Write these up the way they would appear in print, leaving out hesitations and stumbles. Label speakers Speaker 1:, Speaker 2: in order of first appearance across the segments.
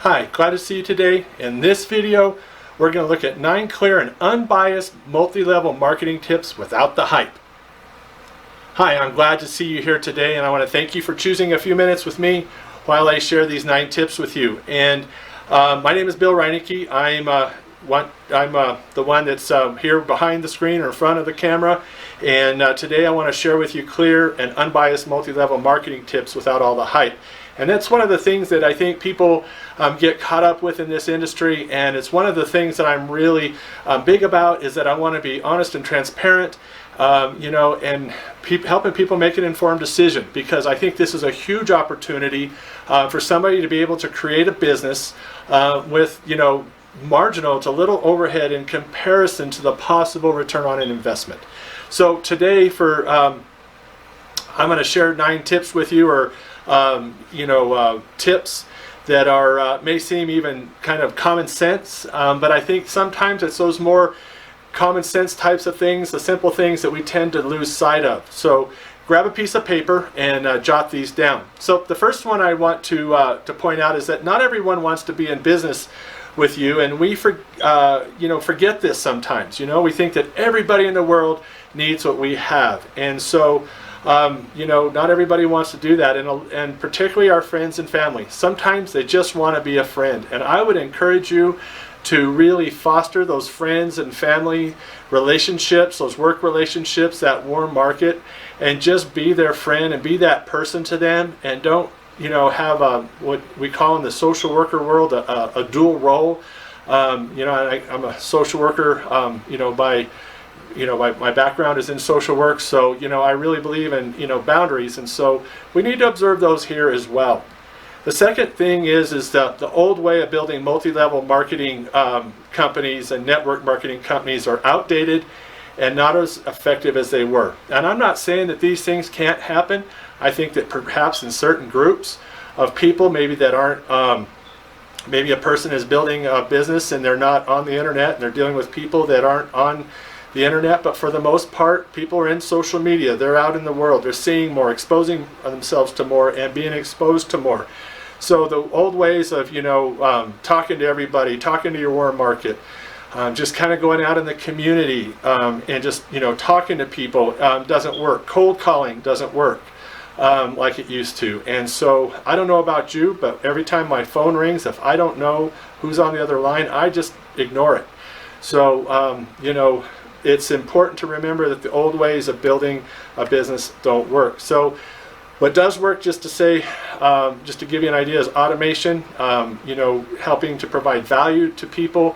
Speaker 1: Hi, glad to see you today. In this video, we're going to look at 9 clear and unbiased multi-level marketing tips without the hype. Hi, I'm glad to see you here today, and I want to thank you for choosing a few minutes with me while I share these 9 tips with you. And my name is Bill Reinecke. I'm the one that's here behind the screen or in front of the camera, and today I want to share with you clear and unbiased multi-level marketing tips without all the hype. And that's one of the things that I think people get caught up with in this industry, and it's one of the things that I'm really big about, is that I want to be honest and transparent, and helping people make an informed decision, because I think this is a huge opportunity for somebody to be able to create a business with marginal to little overhead in comparison to the possible return on an investment. So today I'm going to share 9 tips with you, or tips that are may seem even kind of common sense, but I think sometimes it's those more common sense types of things, the simple things, that we tend to lose sight of. So grab a piece of paper and jot these down. So the first one I want to point out is that not everyone wants to be in business with you, and we forget this sometimes. We think that everybody in the world needs what we have, and so not everybody wants to do that, and particularly our friends and family. Sometimes they just want to be a friend, and I would encourage you to really foster those friends and family relationships, those work relationships, that warm market, and just be their friend and be that person to them, and don't have what we call in the social worker world a dual role. I'm a social worker, my background is in social work, so I really believe in boundaries, and so we need to observe those here as well. The second thing is that the old way of building multi-level marketing companies and network marketing companies are outdated and not as effective as they were. And I'm not saying that these things can't happen. I think that perhaps in certain groups of people, maybe that aren't, maybe a person is building a business and they're not on the internet and they're dealing with people that aren't on the internet, but for the most part, people are in social media. They're out in the world. They're seeing more, exposing themselves to more, and being exposed to more. So the old ways of talking to everybody, talking to your warm market, just kind of going out in the community and just talking to people doesn't work. Cold calling doesn't work like it used to. And so I don't know about you, but every time my phone rings, if I don't know who's on the other line, I just ignore it. So it's important to remember that the old ways of building a business don't work. So what does work, just to give you an idea, is automation, helping to provide value to people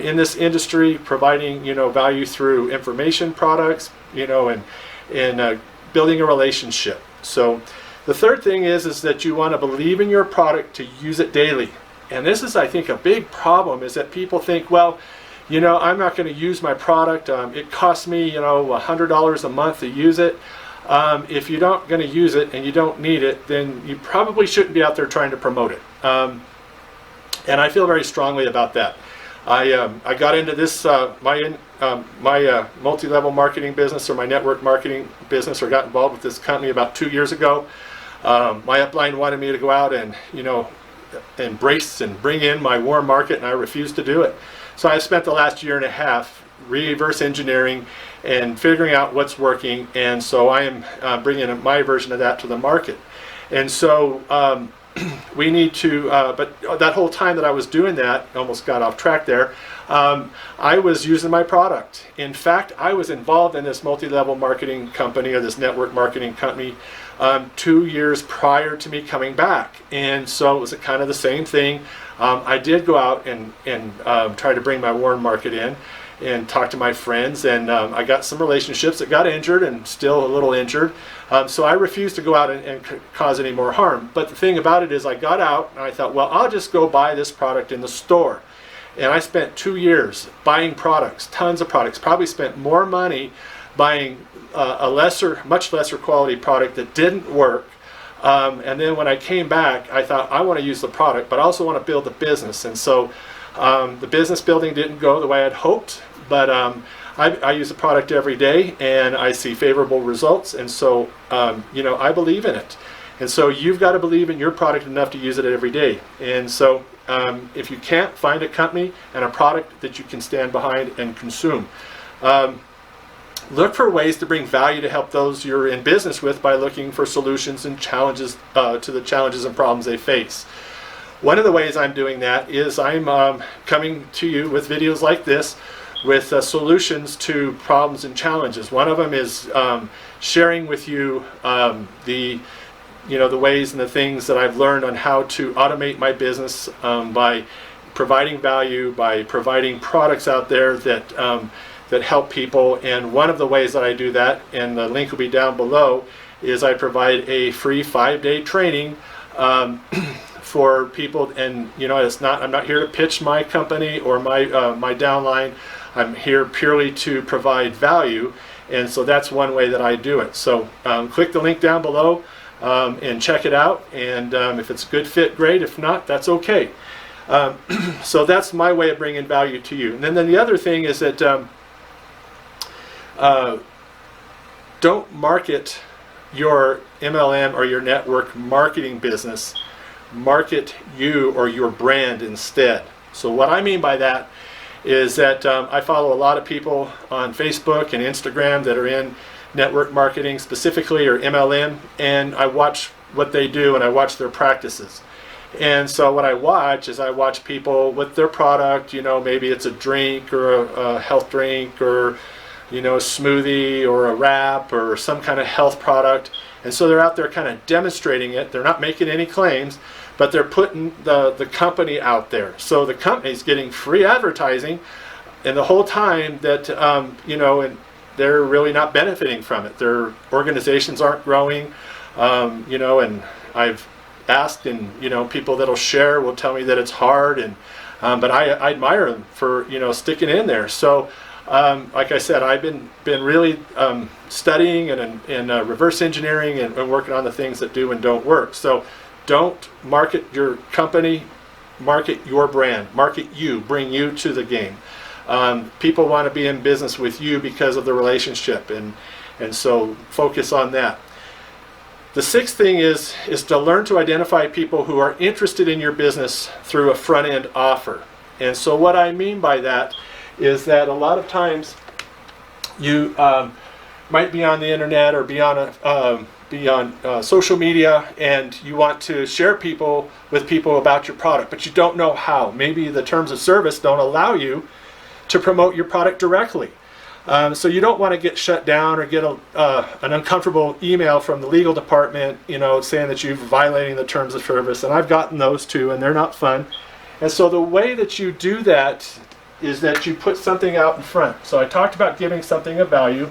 Speaker 1: in this industry, providing value through information products, and building a relationship. So the third thing is that you want to believe in your product to use it daily. And this is, I think, a big problem, is that people think, well, I'm not going to use my product. It costs me, $100 a month to use it. If you're not going to use it and you don't need it, then you probably shouldn't be out there trying to promote it. And I feel very strongly about that. I got into this my multi-level marketing business, or my network marketing business, or got involved with this company about 2 years ago. My upline wanted me to go out and embrace and bring in my warm market, and I refused to do it. So I spent the last year and a half reverse engineering and figuring out what's working, and so I am bringing my version of that to the market. And so we need to, but that whole time that I was doing that, almost got off track there, I was using my product. In fact, I was involved in this multi-level marketing company, or this network marketing company, 2 years prior to me coming back. And so it was kind of the same thing. I did go out and try to bring my warm market in and talk to my friends, and I got some relationships that got injured, and still a little injured. So I refused to go out and cause any more harm. But the thing about it is, I got out and I thought, well, I'll just go buy this product in the store. And I spent 2 years buying products, tons of products, probably spent more money buying much lesser quality product that didn't work. And then when I came back, I thought, I want to use the product, but I also want to build the business. And so the business building didn't go the way I'd hoped, but I use the product every day, and I see favorable results, and so I believe in it. And so you've got to believe in your product enough to use it every day. And so if you can't, find a company and a product that you can stand behind and consume. Look for ways to bring value to help those you're in business with by looking for solutions and challenges to the challenges and problems they face. One of the ways I'm doing that is I'm coming to you with videos like this with solutions to problems and challenges. One of them is sharing with you the ways and the things that I've learned on how to automate my business by providing value, by providing products out there that help people. And one of the ways that I do that, and the link will be down below, is I provide a free 5-day training for people. And I'm not here to pitch my company or my downline. I'm here purely to provide value, and so that's one way that I do it. So click the link down below and check it out, and if it's a good fit, great. If not, that's okay. So that's my way of bringing value to you. And then the other thing is that don't market your MLM or your network marketing business. Market you or your brand instead. So what I mean by that is that I follow a lot of people on Facebook and Instagram that are in network marketing specifically, or MLM, and I watch what they do and I watch their practices. And so what I watch is I watch people with their product, maybe it's a drink or a health drink, or a smoothie or a wrap or some kind of health product. And so they're out there kind of demonstrating it. They're not making any claims, but they're putting the company out there. So the company's getting free advertising, and the whole time that, and they're really not benefiting from it. Their organizations aren't growing, and I've asked, and people that'll share will tell me that it's hard, and but I admire them for sticking in there. So like I said, I've been really studying and reverse engineering and working on the things that do and don't work. So don't market your company, market your brand, market you, bring you to the game. People want to be in business with you because of the relationship, and so focus on that. The sixth thing is to learn to identify people who are interested in your business through a front-end offer. And so what I mean by that is that a lot of times you might be on the internet or be on social media, and you want to share with people about your product, but you don't know how. Maybe the terms of service don't allow you to promote your product directly. So you don't want to get shut down or get an uncomfortable email from the legal department, saying that you're violating the terms of service. And I've gotten those too, and they're not fun. And so the way that you do that is that you put something out in front. So I talked about giving something of value,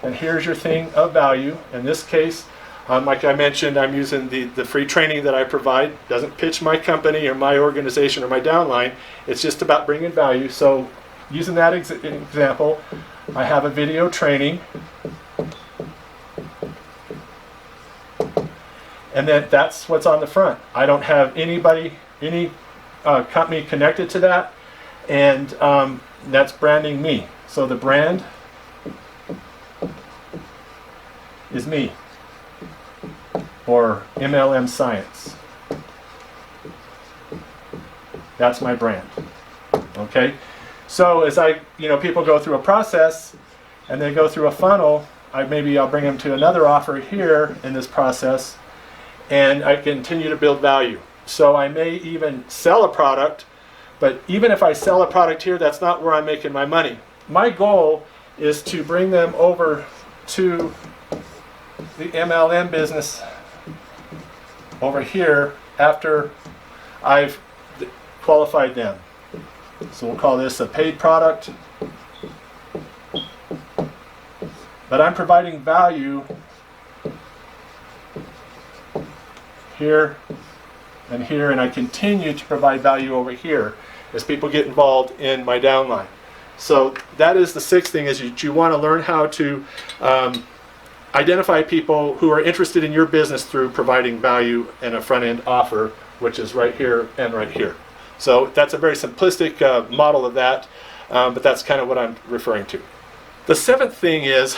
Speaker 1: and here's your thing of value. In this case, like I mentioned, I'm using the free training that I provide. Doesn't pitch my company or my organization or my downline. It's just about bringing value. So using that example, I have a video training, and then that's what's on the front. I don't have any company connected to that, and that's branding me. So the brand is me, or MLM Science. That's my brand. Okay? So as people go through a process and they go through a funnel, maybe I'll bring them to another offer here in this process, and I continue to build value. So I may even sell a product, but even if I sell a product here, that's not where I'm making my money. My goal is to bring them over to the MLM business over here after I've qualified them. So we'll call this a paid product. But I'm providing value here and here, and I continue to provide value over here as people get involved in my downline. So that is the sixth thing, is you want to learn how to identify people who are interested in your business through providing value and a front-end offer, which is right here and right here. So that's a very simplistic model of that, but that's kind of what I'm referring to. The seventh thing is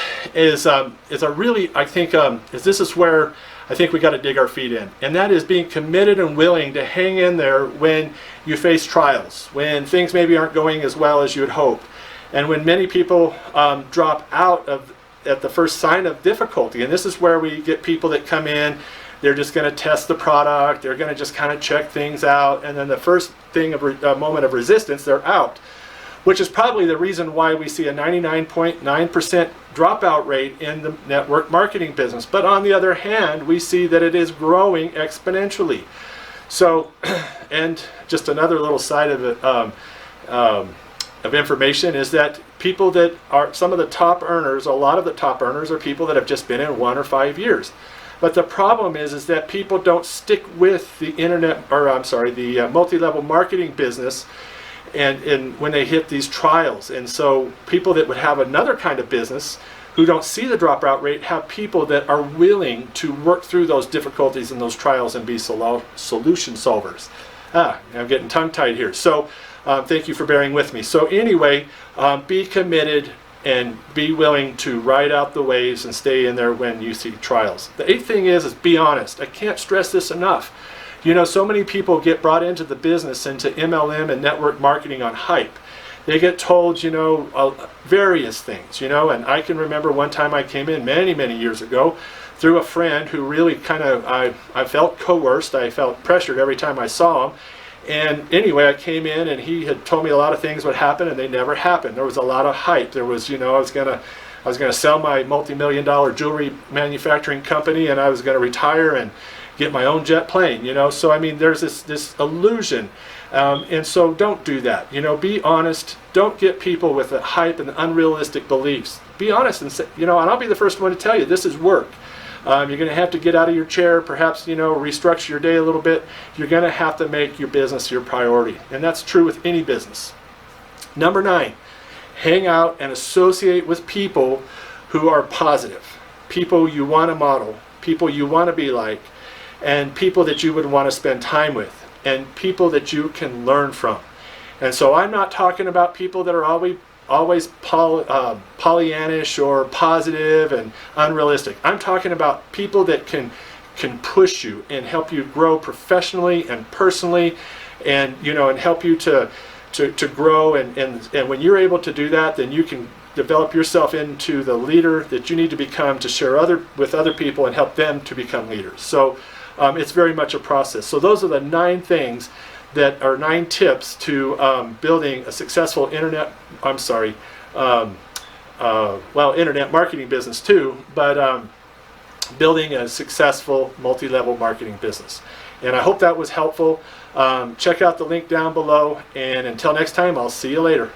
Speaker 1: a really, I think, this is where I think we got to dig our feet in. And that is being committed and willing to hang in there when you face trials, when things maybe aren't going as well as you would hope, and when many people drop out at the first sign of difficulty. And this is where we get people that come in, they're just going to test the product, they're going to just kind of check things out, and then the first thing of a moment of resistance, they're out, which is probably the reason why we see a 99.9% dropout rate in the network marketing business. But on the other hand, we see that it is growing exponentially. So, and just another little side of it, of information is that people that are some of the top earners, a lot of the top earners are people that have just been in 1 or 5 years. But the problem is that people don't stick with the the multi-level marketing business and when they hit these trials. And so people that would have another kind of business who don't see the dropout rate have people that are willing to work through those difficulties and those trials and be solution solvers. I'm getting tongue-tied here. So thank you for bearing with me. So anyway, be committed and be willing to ride out the waves and stay in there when you see trials. The 8th thing is be honest. I can't stress this enough. You know, so many people get brought into the business, into MLM and network marketing on hype. They get told, you know, various things, you know, and I can remember one time I came in many, many years ago through a friend who really kind of, I felt coerced, I felt pressured every time I saw him. And anyway, I came in and he had told me a lot of things would happen and they never happened. There was a lot of hype. There was, you know, I was gonna sell my multi-million-dollar jewelry manufacturing company and I was gonna retire and get my own jet plane, you know. So I mean, there's this illusion, and so don't do that. You know, be honest. Don't get people with the hype and unrealistic beliefs. Be honest and say, you know, and I'll be the first one to tell you this is work. You're going to have to get out of your chair, perhaps, you know, restructure your day a little bit. You're going to have to make your business your priority, and that's true with any business. Number 9, hang out and associate with people who are positive, people you want to model, people you want to be like, and people that you would want to spend time with, and people that you can learn from. And so I'm not talking about people that are always Pollyannish or positive and unrealistic. I'm talking about people that can push you and help you grow professionally and personally, and you know, and help you to grow. And when you're able to do that, then you can develop yourself into the leader that you need to become to share with other people and help them to become leaders. So it's very much a process. So those are the 9 things that are 9 tips to building a successful internet marketing business too, but building a successful multi-level marketing business. And I hope that was helpful. Check out the link down below, and until next time, I'll see you later.